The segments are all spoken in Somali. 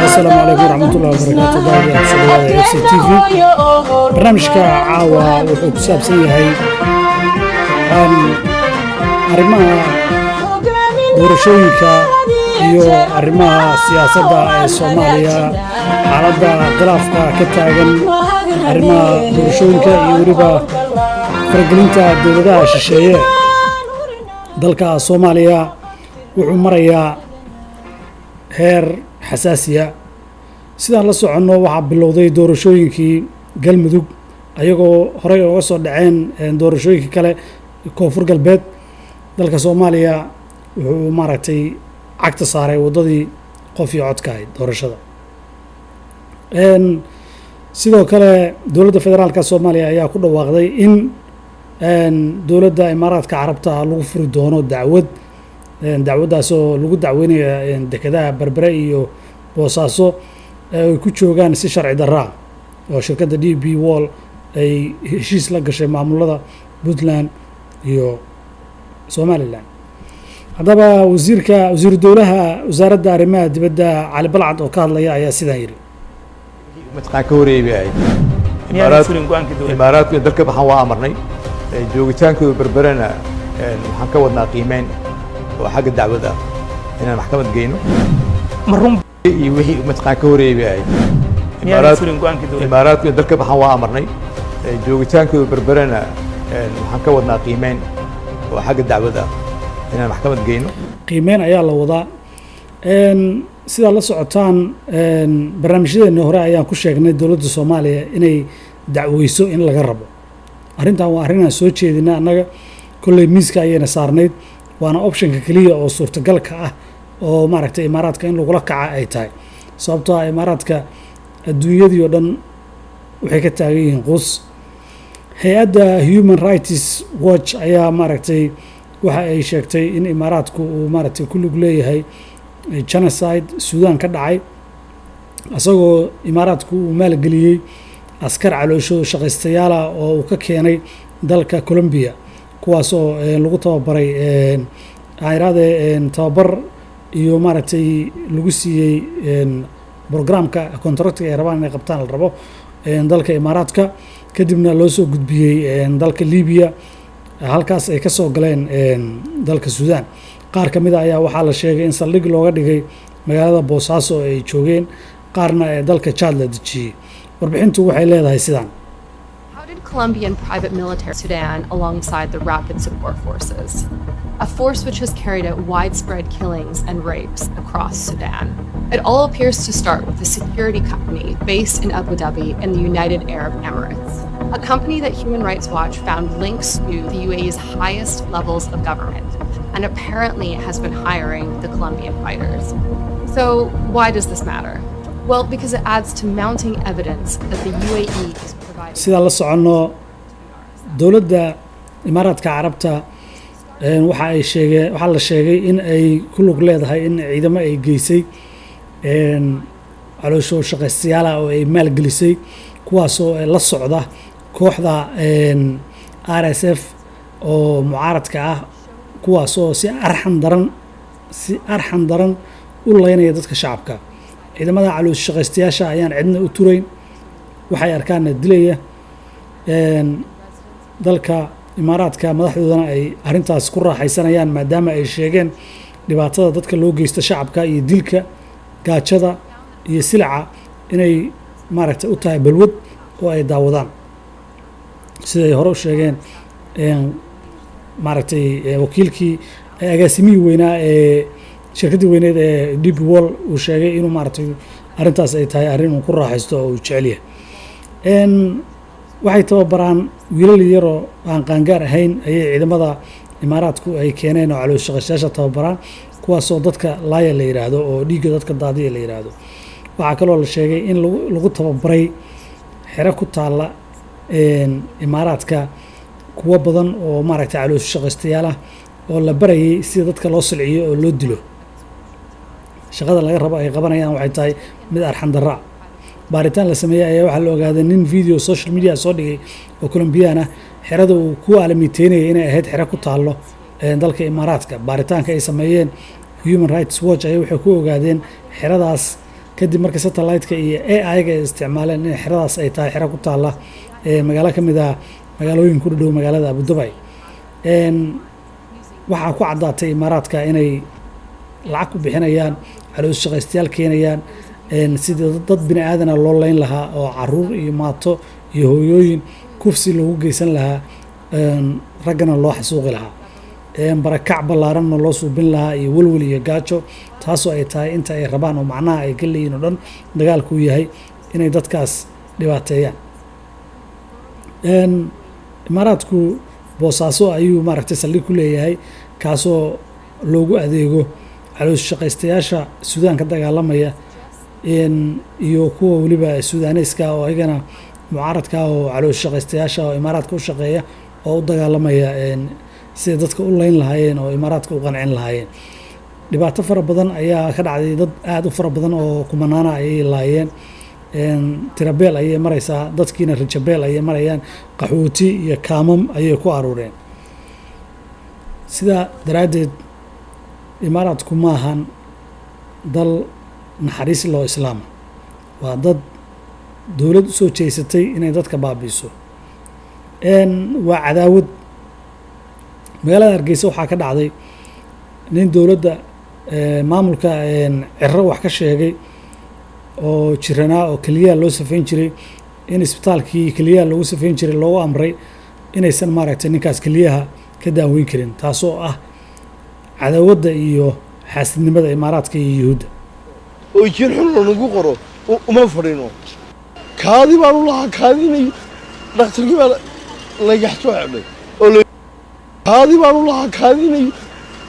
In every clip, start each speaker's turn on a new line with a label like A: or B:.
A: السلام عليكم ورحمة الله وبركاته. داعي FC TV برنامجك عاوة وحب سابسي هاي arrimaha doorashooyinka iyo arrimaha siyaasadda ee Soomaaliya xaaladda khilaafka ka taagan arrimaha doorashooyinka iyo weliba faragelinta dowladaha shisheeye dalka Soomaaliya wuxuu marayaa heer xasaasiya sidaan la soconno waxaa bilowday doorashooyinkii galmudug ayagoo horey uga soo dhaceen doorashooyinka kale koonfur galbeed dalka Soomaaliya wuxuu maaragtay cagta saaray wadadii qof iyo codka ahayd doorashada sidoo kale dowladda federaalka Soomaaliya ayaa ku dhawaaqday in dowladda Imaaraadka Carabta lagu furi doono dacwadaas oo lagu dacweynayo dekedaha Berbera iyo Boosaaso ay ku joogaan si sharci darro ah oo shirkadda DP World ay heshiis la gashay maamulada Puntland iyo Somaliland haddaba wasiiru dowlaha wasaaradda arrimaha dibadda Cali Balcad oo ka hadlaya ayaa sidaan yiri
B: matqaan ka horeeyay imaaraadku dalka baxan waa amarnay joogitaankooda Berberana waxaan ka wadnaa qiimeyn oo xagga dacwada inaan maxkamad geyno
C: marun
B: iyo wixii matqaan ka horeeyay imaaraadku dalka baxan waa amarnay joogitaankooda Berberana waxaan ka wadnaa qiimeyn oo xagga dacwada inaan maxkamad geyno
A: qiimeyn ayaa la wadaa sida la socotaan barnaamijyadeena hore ayaan ku sheegnay dowladda Soomaaliya inay dacweyso in laga rabo arrintan waa arrin aan soo jeedinaa annaga kulley miiska ayayna saarnayd waana optionka kaliya oo suurtagalka ah oo maaragtay imaaraadka in lagula kaca ay tahay sababtoo ah imaaraadka adduunyadii oo dhan waxay ka taagan yihiin quus hay-adda Human Rights Watch ayaa maaragtay waxa ay sheegtay in imaaraadku uu maaragtay ku lug leeyahay genocide Suudaan ka dhacay asagoo imaaraadku uu maalgeliyey askar caloosho shaqaystayaal ah oo uu ka keenay dalka Colombia kuwaas oo lagu tababaray tababar iyo maaragtay lagu siiyey programka contractiga ay rabaan inay qabtaan la rabo dalka imaaraadka kadibna loo soo gudbiyey dalka Liibiya halkaas ay ka soo galeen dalka Suudaan qaar ka mid ah ayaa waxaa la sheegay in saldhig looga dhigay magaalada Boosaaso oo ay joogeen qaarna ee dalka Chad la dejiyey warbixintu waxay leedahay sidaan
D: Colombian private military Sudan alongside the Rapid Support Forces, a force which has carried out widespread killings and rapes across Sudan. It all appears to start with a security company based in Abu Dhabi in the United Arab Emirates, a company that Human Rights Watch found links to the UAE's highest levels of government and apparently has been hiring the Colombian fighters. So why does this matter? Well, because it adds to mounting evidence that the UAE is
A: sida la socono dowladda Imaaraadka Carabta waxa la sheegay in ay ku lug leedahay in ciidamo ay geysay caloosho shaqaystayaal oo ay maalgelisay kuwaas oo la socda kooxda RSF oo mucaaradka ah kuwaas oo si arxan daran u leynaya dadka shacabka ciidamada caloosho shaqaystayaasha ayaan cidna u turayn waxay arkaan dilaya dalka imaaraadka madaxdoodana ay arintaas ku raaxaysanayaan maadaama ay sheegeen dhibaatada dadka loo geysto shacabka iyo dilka gaajada iyo silaca inay maaragtay u tahay balwad oo ay daawadaan siday hore u sheegeen maaragtay wakiilkii agaasimihii weynaa ee shirkaddii weyneed ee DP World uu sheegay inuu maaragtay arintaas ay tahay arrin uu ku raaxaysto oo uu jecel yahay waxay tababaraan wiilal yaroo aan qaangaar ahayn ayay ciidamada imaaraadku ay keeneen oo caloosho shaqaystayaasha tababaraan kuwaasoo dadka laaya la yiraahdo oo dhiigga dadka daadiya la yiraahdo waxaa kaloo la sheegay in lagu tababaray xero ku taala imaaraadka kuwa badan oo maaragtay caloosho shaqaystayaal ah oo la barayay sida dadka loo silciyo oo loo dilo shaqada laga rabo ay qabanayaan waxay tahay mid arxan darro ah baaritaan la sameeyay ayaa waxaa la ogaaday nin video social media soo dhigay oo Colombian ah xerada uu ku aalamiiteynayay inay ahayd xero ku taalo dalka imaaraadka baaritaanka ay sameeyeen Human Rights Watch ay waxay ku ogaadeen xeradaas kadib markii satellite-ka iyo AI-ga ay isticmaaleen in xeradaas ay tahay xero ku taala magaalo ka mid ah magaalooyin ku dhow magaalada Abu Dhabi. waxaa ku caddaatay imaaraadka inay lacag ku bixinayaan caloos shaqaystayaal keenayaan sidii dad bini aadana loo leyn lahaa oo caruur iyo maato iyo hooyooyin kufsi loogu geysan lahaa raggana loo xasuuqi lahaa barakac ballaaranna loo suubin lahaa iyo welwel iyo gaajo taasoo ay tahay inta ay rabaan oo macnaha ay ka leeyihin oo dhan dagaalku yahay inay dadkaas dhibaateeyaan. imaaraadku boosaaso ayuu maaragtay saldhig ku leeyahay kaasoo loogu adeego caloos shaqaystayaasha Suudaan ka dagaalamaya iyo kuwa waliba Suudaaneeska oo ayagana mucaaradka oo caloos shaqaystayaasha oo imaaraadka u shaqeeya oo u dagaalamaya sida dadka u leyn lahaayeen oo imaaraadka u qancin lahaayeen. dhibaato fara badan ayaa ka dhacday, dad aad u fara badan oo kumanaana ayay laayeen. tirabeel ayay maraysaa, dadkiina rajabeel ayay marayaan, qaxooti iyo kaamam ayay ku aruureen. sidaa daraaddeed imaaraadku maahan dal naxariis loo islaama, waa dad dowlad u soo jeysatay inay dadka baabiiso. waa cadaawad. magaalada Hargeysa waxaa ka dhacday nin dowladda maamulka Ciro wax ka sheegay oo jiranaa oo kaliya loo safayn jiray in isbitaalkii kaliya loogu safayn jiray loogu amray inaysan maaragtay ninkaas kaliyaha ka daaweyn karin, taasoo ah cadaawada iyo xaasidnimada imaaraadka iyo yuhuudda.
C: oo jir xun lagu qoro uma fadhino kaadi baan u lahaa kaadinay dhakhtarkii baa laga soo xidhay oo kaadi baan u lahaa kaadinay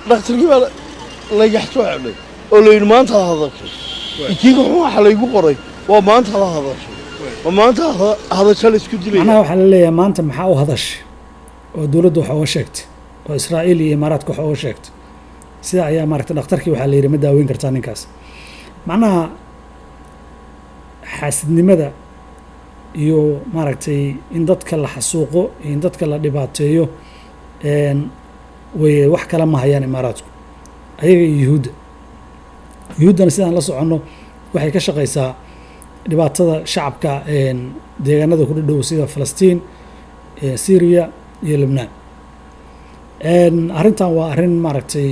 C: dhakhtarkii baa laga soo xidhay oo leeyahay maanta hadashay ikiga xun waxa lagu qoray waa maanta la hadashay waa maanta hadashay isku dilay.
A: macnaha waxaa la leeyahay maanta maxaa u hadashay oo dowladda waxa uga sheegtay oo Israa'iil iyo imaaraadka waxa uga sheegtay sida ayaa maaragtay dhakhtarkii waxaa la yidhi ma daaweyn kartaa ninkaas. macnaha xaasidnimada iyo maaragtay in dadka la xasuuqo in dadka la dhibaateeyo way wax kala ma hayaan imaaraadku ayaga iyo yuhuuddana sidaan la soconno waxay ka shaqaysaa dhibaatada shacabka deegaanada ku dhow sida Falastiin, Syria iyo Lebanon. arrintan waa arrin maaragtay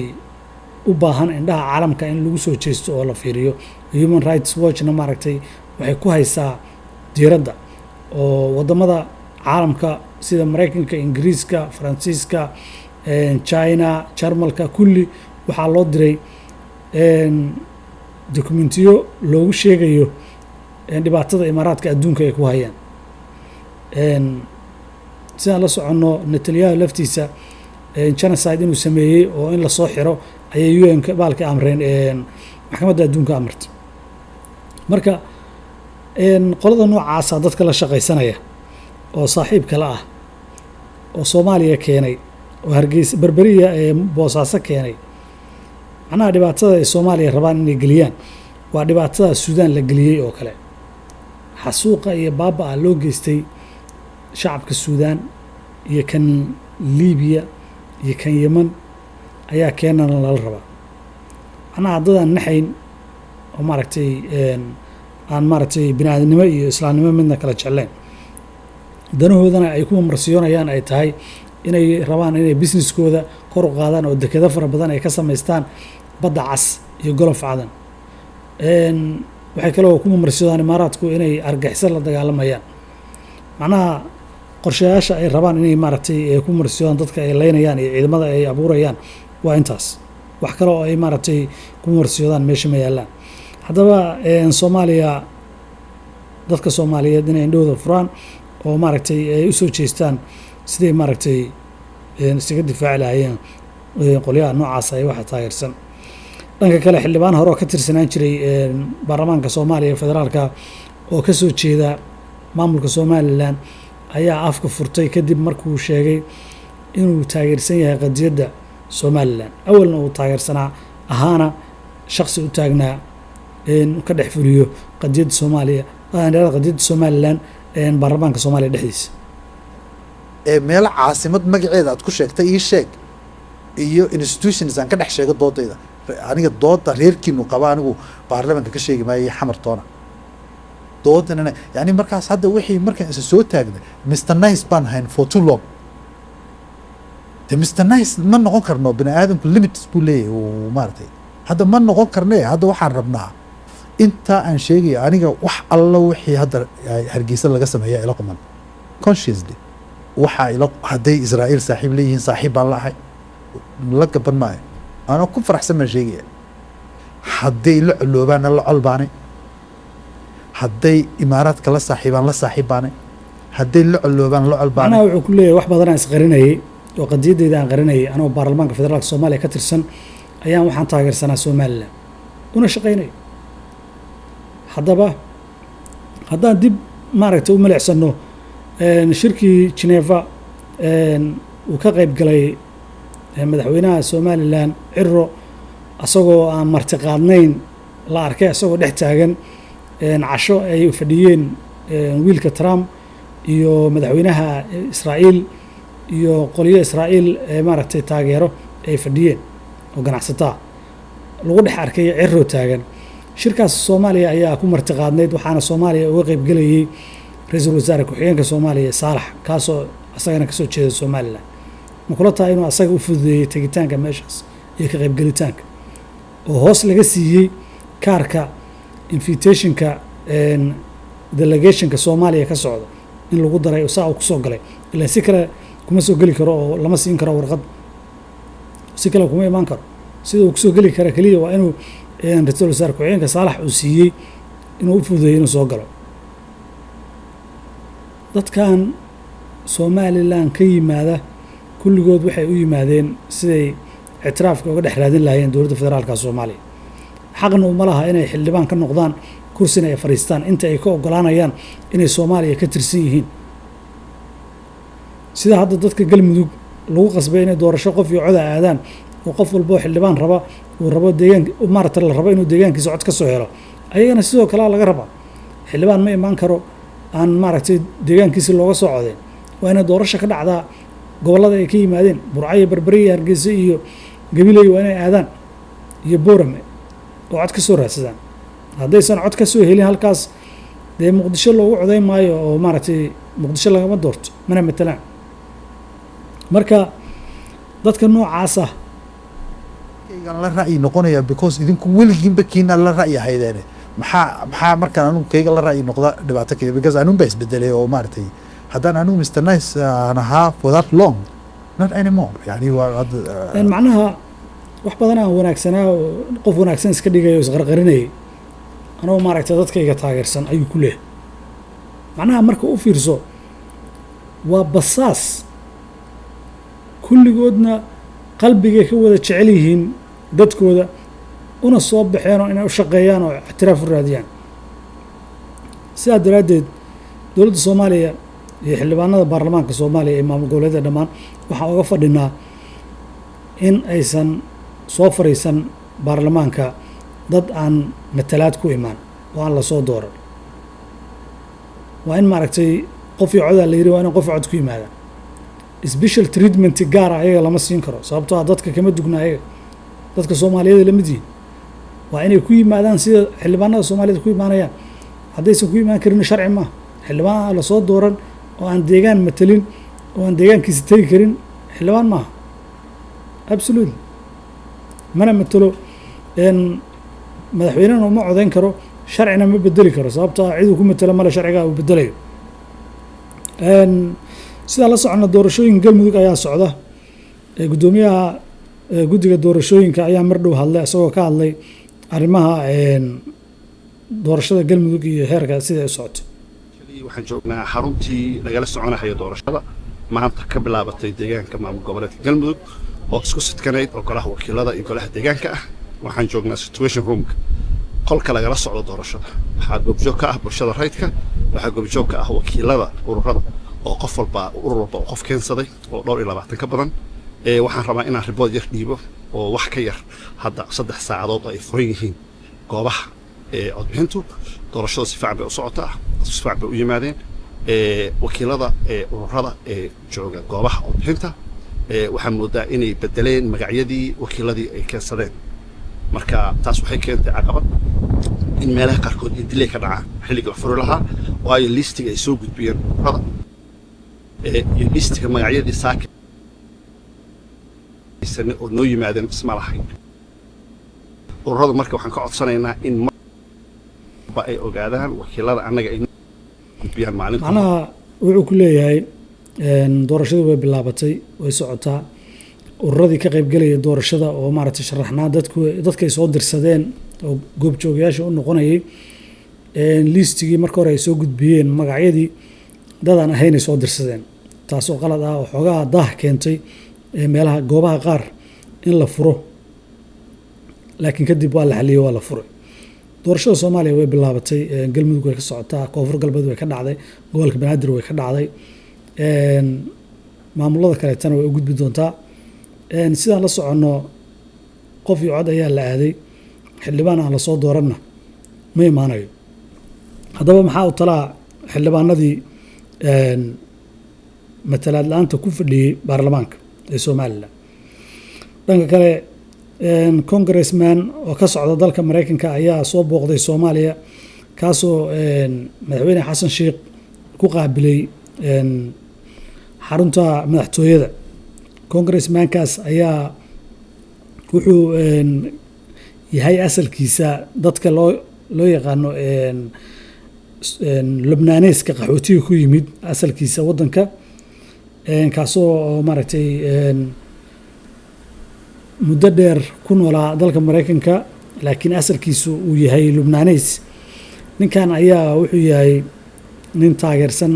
A: u baahan indhaha caalamka in lagu soo jeesto oo la fiiriyo. Human Rights Watch-na maaragtay waxay ku haysaa diiradda oo wadamada caalamka sida Mareykanka, Ingiriiska, Faransiiska, China, Jarmalka kulli waxaa loo diray dokumentiyo loogu sheegayo dhibaatada imaaraadka adduunka ay ku hayaan. sidaan la soconno Netanyahu laftiisa genocide inuu sameeyey oo in la soo xiro ayay UN-ka baalka amreen maxkamadda adduunka amartay. marka qolada noocaasa dadka la shaqaysanaya oo saaxiib kale ah oo Soomaaliya keenay oo Hargeysa Berberiya Boosaaso keenay, macnaha dhibaatada ay Soomaaliya rabaan inay geliyaan waa dhibaatada Suudaan la geliyey oo kale. xasuuqa iyo baabaa loo geystay shacabka Suudaan iyo kan Liibiya iyo kan Yemen ayaa keenana lala rabaa. macnaha dadaan naxayn oo maaragtay aan maaragtay bini'aadanimo iyo islaamnimo midna kala jeclayn, danahoodana ay ku marsiyoonayaan ay tahay inay rabaan inay businesskooda kor u qaadaan oo dekedo fara badan ay ka samaystaan badda cas iyo golof cadan. waxay kaloo ku marsiyoodaan imaaraadku inay argixisad la dagaalamayaan. macnaha qorshayaasha ay rabaan inay maaragtay ku marsiyoodaan dadka ay leynayaan iyo ciidamada ay abuurayaan waa intaas. wax kale oo ay maaragtay ku marsiyoodaan meesha ma yaallaan. haddaba Soomaaliya, dadka Soomaaliyeed inay indhahooda furaan oo maaragtay ay u soo jeestaan siday maaragtay isaga difaaci lahaayeen qolyaha noocaas ay waxa taageersan. dhanka kale xildhibaan hore oo ka tirsanaan jiray baarlamaanka Soomaaliya federaalka oo ka soo jeeda maamulka Somaliland ayaa afka furtay kadib markuu sheegay inuu taageersan yahay qadiyadda Somaliland. awalna uu taageersanaa ahaana shakhsi u taagnaa ka dhex fuliyo qadiyadda Soomaaliya qadiyadda Somaliland baarlamaanka Soomaaliya dhexdiisa.
E: meel caasimad magaceeda aad ku sheegtay ii sheeg iyo institutions aan ka dhex sheego doodayda aniga dooda reerkiinu qaba anigu baarlamaanka ka sheegi maayo xamartoona doodana yani markaas hadda wixii markaan isa soo taagnay Mr Nice baan hayn for too long de Mr Nice ma noqon karno bini aadamku limits buu leeyahay oo maartay hadda ma noqon karnee hadda waxaan rabnaa inta aan sheegay aniga wax alla wixii hadda Hargeysa laga sameeyaa ila quman consciously waxa ila haday Israa'iil saaxiib leeyihiin saaxiib baan lahay la gaban maayo ana ku faraxsan ma sheegay haday la culuubaan la colbaanay haday imaaraad kala saaxiibaan la saaxiibaanay haday la culuubaan la colbaanay
A: ana wuxuu ku leeyahay wax badan aan isqarinayay oo qadiyadeeda aan qarinayay anoo baarlamaanka federaalka Soomaaliya ka tirsan ayaan waxaan taageersanaa Soomaaliland una shaqeynay haddaan dib maaragtay u maleecsano shirkii Geneva uu ka qayb galay madaxweynaha Somaliland Cirro asagoo aan martiqaadnayn la arkay asagoo dhex taagan casho ay fadhiyeen wiilka Trump iyo madaxweynaha Israa'iil iyo qoliyo Israa'iil maaragtay taageero ay fadhiyeen oo ganacsataa lagu dhex arkay Cirro taagan shirkaas Soomaaliya ayaa ku martiqaadnayd waxaana Soomaaliya uga qayb galayay ra'iisul wasaare ku-xigeenka Soomaaliya Saalax kaasoo asagana ka soo jeeda Somaliland ma kula tahay inuu asaga u fududeeyay tegitaanka meeshaas iyo ka qayb galitaanka oo hoos laga siiyey kaarka invitationka delegationka Soomaaliya ka socda in lagu daray oo saa ku soo galay ilaa si kale kuma soo gali karo oo lama siin karo warqad si kale kuma iman karo sida uu ku soo gali kara kaliya waa inuu ra'iisul wasaare ku-xigeenka Saalax uu siiyey inuu u fududeeyo inuu soo galo dadkan Somaliland ka yimaada kulligood waxay u yimaadeen siday ictiraafka uga dhex raadin lahaayeen dowladda federaalka Soomaaliya xaqna uma laha inay xildhibaan ka noqdaan kursina ay fariistaan inta ay ka ogolaanayaan inay Soomaaliya ka tirsan yihiin sida hadda dadka galmudug lagu qasbay inay doorasho qof iyo cod aadaan oo qof walba oo xildhibaan raba uu rabo deegaan maarta la rabo inuu deegaankiisa cod ka soo helo ayagana sidoo kale laga raba xildhibaan ma iman karo aan maaragtay deegaankiisa looga soo codeen waa inay doorasho ka dhacdaa gobolada ay ka yimaadeen Burcayo Berberi iyo Hargeysa iyo Gabiley waa inay aadaan iyo Boorame oo cod ka soo raadsadaan haddaysan cod ka soo helin halkaas dee Muqdisho loogu codeyn maayo oo maaragtay Muqdisho lagama doorto mana matalaan marka dadka noocaas ah
E: la ra'yi noqonaya because idinku weligiinba kiina la ra'yi haydeen maxaa markaan anu kayga la ra'yi noqda dhibaato kale because anu baa isbedelay oo maartay haddaan anu Mr Nice ana half for that long not anymore yani waa
A: macnaha wax badan aan wanaagsanaa qof wanaagsan iska dhigayo isqarqarinay anoo maaragtay dadkayga taageersan ayuu ku leeyahay macnaha marka u fiirso waa basaas kulligoodna qalbiga ka wada jecel yihiin dadkooda una soo baxeen oo inay u shaqeeyaan oo ictiraaf u raadiyaan sidaa daraaddeed dowladda Soomaaliya iyo xildhibaanada baarlamaanka Soomaaliya ee maamul goboleedyada dhammaan waxaan uga fadhinaa in aysan soo fariisan baarlamaanka dad aan matalaad ku imaan oo aan la soo dooran waa in maaragtay qof iyo cod la yiri waa in qof cod ku yimaada special treatment gaar ah ayaga lama siin karo sababtoo ah dadka kama dugna ayaga dadka Soomaaliyeed la mid yihiin waa inay ku yimaadaan sida xildhibaanada Soomaaliyeed ku imaanayaan haddaysan ku imaan karin sharci ma xildhibaan la soo dooran oo aan deegaan matalin oo aan deegaankiisa tagi karin xildhibaan ma absolutely mana matalo madaxweynena uma codeyn karo sharcina ma bedeli karo sababtoo ah cid uu ku matalo mala sharciga uu bedelayo sida la socona doorashooyin galmudug ayaa socda gudoomiyaha guddiga doorashooyinka ayaa mar dhow hadlay isagoo ka hadlay arrimaha doorashada galmudug iyo heerka sida ay socoto
F: waxaan joognaa xaruntii lagala soconayo doorashada maanta ka bilaabatay deegaanka maamul goboleedka galmudug oo isku sidkanayd oo golaha wakiilada iyo golaha deegaanka ah waxaan joognaa situation roomka qolka lagala socdo doorashada waxaa goobjoog ka ah bulshada rayidka waxaa goobjoog ka ah wakiilada ururada oo qof walba urur walba qof keensaday oo dhowr iyo 20 ka badan waxaan rabaa inaan report yar dhiibo oo wax ka yar hadda 3 saacadood ay furan yihiin goobaha codbixintu doorashada si fiican bay u socotaa si fiican bay u yimaadeen wakiilada ururada jooga goobaha codbixinta waxaan moodaa inay bedeleen magacyadii wakiiladii ay keensadeen marka taas waxay keentay caqabad in meelaha qaarkood iyo dilay ka dhacaan xilliga la furi lahaa waayo listiga ay soo gudbiyeen ururada iyo listiga magacyadii saakin oo noo yimaadeen isma lahayn ururada marka waxaan ka codsanaynaa in marba ay ogaadaan wakiilada annaga ay gudbiyaan maalinta
A: macnaha wuxuu ku leeyahay doorashadu way bilaabatay way socotaa ururadii ka qaybgelaya doorashada oo maaragtay sharaxnaa dadkay soo dirsadeen oo goobjoogayaasha u noqonayay listigii marka hore ay soo gudbiyeen magacyadii dadaan ahaynay soo dirsadeen taasoo qalad ah oo xoogaha daah keentay meelaha goobaha qaar in la furo laakiin kadib waa la xaliyey waa la furay doorashada soomaaliya way bilaabatay galmudug way ka socotaa koonfur galbeed way ka dhacday gobolka banaadir way ka dhacday maamulada kaleetana way u gudbi doontaa sidaan la soconno qof iyo cod ayaa la aaday xildhibaan aan lasoo dooranna ma imaanayo haddaba maxaa u talaa xildhibaanadii matalaad la-aanta ku fadhiyey baarlamaanka ee somalilan dhanka kale congressman oo ka socda dalka maraykanka ayaa soo booqday soomaaliya kaasoo madaxweyne xasan sheekh ku qaabilay xarunta madaxtooyada congressmankaas ayaa wuxuu yahay asalkiisa dadka loo yaqaano lubnaaneeska qaxootiga ku yimid asalkiisa wadanka kaasoo maaragtay muddo dheer ku noolaa dalka maraykanka laakiin asalkiisu uu yahay lubnaaneys ninkan ayaa wuxuu yahay nin taageersan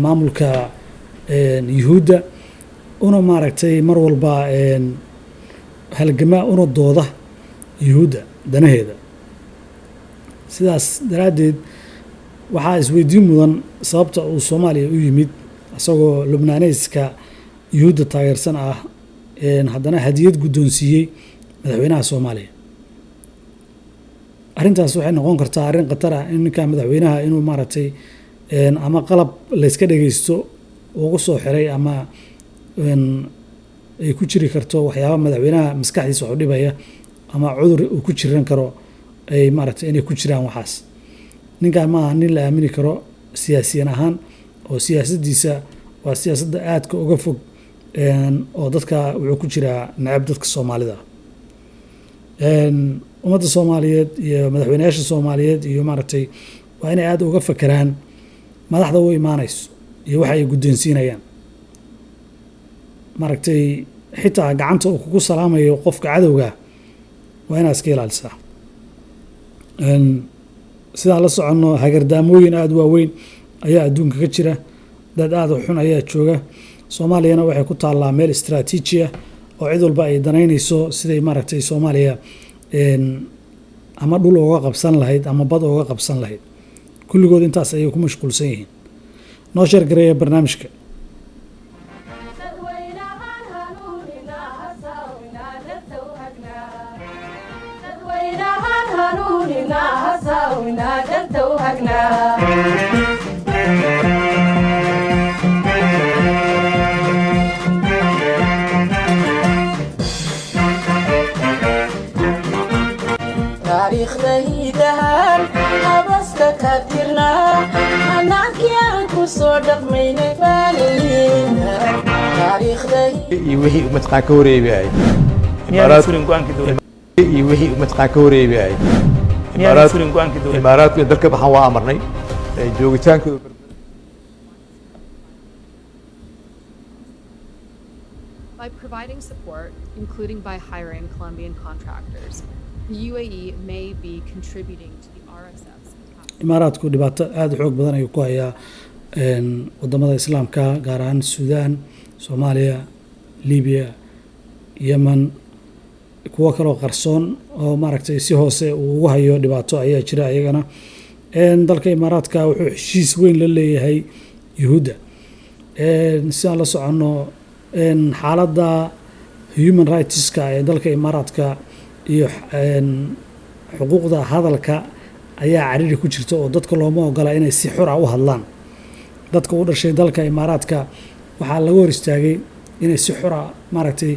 A: maamulka yuhuudda una maaragtay mar walba halgama una dooda yuhuudda danaheeda sidaas daraaddeed waxaa isweydiin mudan sababta uu soomaaliya u yimid isagoo lubnaaneyska yuhuudda taageersan ah haddana hadiyad guddoonsiiyey madaxweynaha soomaaliya arrintaas waxay noqon kartaa arrin khatar ah in ninka madaxweynaha inuu maaragtay ama qalab layska dhegeysto ugu soo xiray ama ay ku jiri karto waxyaaba madaxweynaha maskaxdiisa wax u dhibaya ama cudur uu ku jiran karo ay maaragtay inay ku jiraan waxaas ninkan maaha nin la aamini karo siyaasiyan ahaan oo siyaasaddiisa waa siyaasadda aadka uga fog oo dadka wuxuu ku jiraa nacab dadka soomaalida ummadda soomaaliyeed iyo madaxweynayaasha soomaaliyeed iyo maaragtay waa inay aad uga fakeraan madaxda u imaanayso iyo waxa ay guddoonsiinayaan maaragtay xitaa gacanta uu kugu salaamayo qofka cadowga waa inaad iska ilaalisaa sidaan la soconno hagardaamooyin aada waaweyn ayaa adduunka ka jira dad aada u xun ayaa jooga soomaaliyana waxay ku taallaa meel istraatiiji ah oo cid walba ay danaynayso siday maaragtay soomaaliya ama dhul ooga qabsan lahayd ama bad ooga qabsan lahayd kulligood intaas ayay ku mashquulsan yihiin noo sheergareeya barnaamijka
G: taariikhdaydahan habaska ka tirnaa hanaankii aan ku soo dhaqmaynay baanayna
B: iyo wixii umadqaan ka wareegayay iyo wixii umadqaan ka wareegayay imaaraadku dalka baxan waa amarnay joogitaankooda
D: By providing support, including by hiring Colombian contractors, the UAE may be contributing to the RSF's
A: imaaraadku dhibaato aada u xoog badan ayuu ku hayaa wadamada islaamka gaar ahaan suudaan soomaaliya libiya yemen kuwo kaloo qarsoon oo maaragtay si hoose uu ugu hayo dhibaato ayaa jira ayagana dalka imaaraadka wuxuu heshiis weyn la leeyahay yuhuudda sidaan la soconno xaaladda human rightska ee dalka imaaraadka iyo xuquuqda hadalka ayaa cariri ku jirta oo dadka looma ogola inay si xura u hadlaan dadka u dhashay dalka imaaraadka waxaa laga hor istaagay inay si xura maaragtay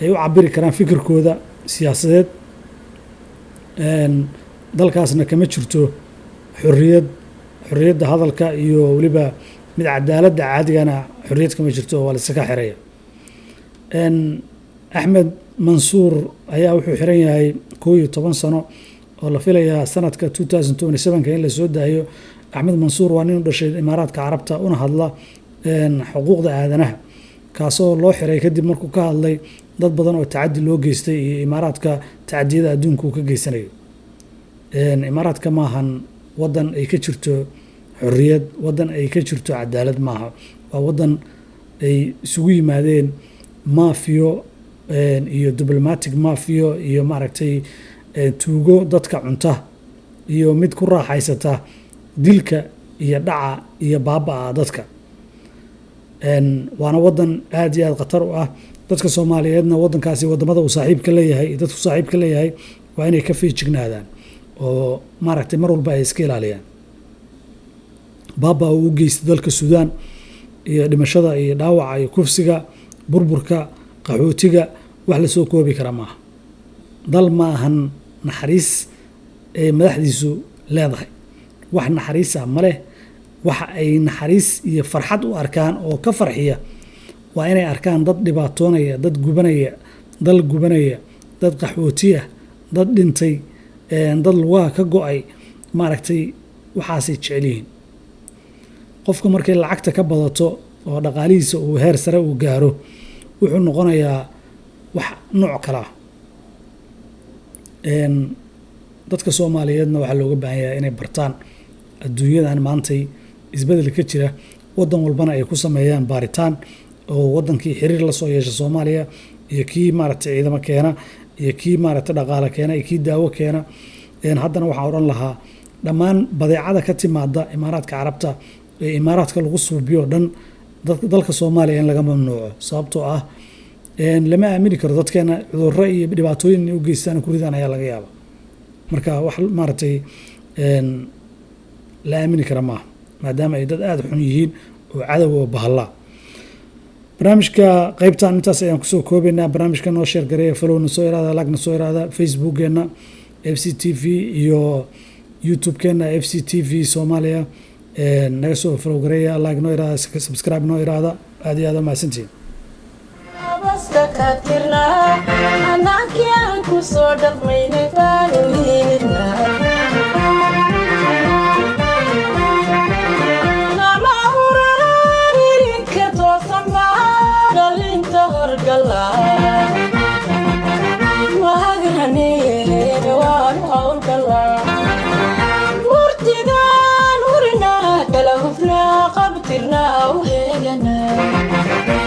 A: ay u cabiri karaan fikirkooda siyaasadeed dalkaasna kama jirto xorriyadda hadalka iyo weliba mid cadaaladda caadigana xorriyad kama jirto waa la iska xiraya. Axmed Mansuur ayaa wuxuu xiran yahay 11 sano oo la filayaa sanadka 2027 in la soo daayo. Axmed Mansuur waa nin u dhashay Imaaraadka Carabta una hadla xuquuqda aadanaha, kaasoo loo xiray kadib markuu ka hadlay dad badan oo tacadi loo geystay iyo Imaaraadka tacadiyada adduunka uu ka geysanayo. Imaaraadka maahan wadan ay ka jirto xorriyad, wadan ay ka jirto cadaalad maaha. waa wadan ay isugu yimaadeen maafiyo iyo diplomatic maafiyo iyo maaragtay tuugo dadka cunta iyo mid ku raaxaysata dilka iyo dhaca iyo baabaa dadka. waana wadan aad iyo aad khatar u ah dadka Soomaaliyeedna. wadankaasi wadamada uu saaxiibka leeyahay dadku saaxiibka leeyahay waa inay ka feejignaadaan oo maaragtay mar walba ay iska ilaaliyaan. baabaa uu u geystay dalka Suudaan iyo dhimashada iyo dhaawaca iyo kufsiga, burburka, qaxootiga wax la soo koobi kara maaha. dal ma ahan naxariis ee madaxdiisu leedahay, wax naxariisa ma leh. waxa ay naxariis iyo farxad u arkaan oo ka farxiya waa inay arkaan dad dhibaatoonaya, dad gubanaya, dal gubanaya, dad qaxootiya, dad dhintay, dad lugaha ka go'ay, maaragtay waxaasay jecel yihiin. qofka markay lacagta ka badato oo dhaqaalihiisa uu heer sare uu gaaro wuxuu noqonayaa wax nooc kala ah. dadka Soomaaliyeedna waxaa looga baahan yahay inay bartaan adduunyadan maantay isbedel ka jira, wadan walbana ay ku sameeyaan baaritaan oo wadankii xiriir la soo yeesha Soomaaliya iyo kii maaragtay ciidamo keena iyo kii maaragtay dhaqaale keena iyo kii daawo keena. haddana waxaan oran lahaa dhammaan badeecada ka timaada Imaaraadka Carabta ee Imaaraadka lagu suubiyo dhan dalka Soomaaliya in laga mamnuuco, sababtoo ah lama aamini karo dadkeena cudurro iyo dhibaatooyin u geystaan ku ridaan ayaa laga yaabaa. marka wax maaragtay la aamini kara maaha maadaama ay dad aad xun yihiin oo cadow oo bahalla. barnaamijka qaybtan intaas ayaan kusoo koobaynaa. barnaamijka noo sheer gareeya, followna soo iraada, like na soo iraada, facebookgeena FCTV iyo youtube-keena FCTV Soomaaliya. naga soo follow gareeya, like noo iraada, subscribe noo iraada. aad iyo aad mahadsantihiin.
G: abaska ka tirnaa anakii aan ku soo dhaqmaynay baanu liidnaa nama huraan irinka toosan baa dhalinta horgalaa mahaganee waan howlgalaa murtidaan urinaa kala hufnaa qabtirnaa u heeganaa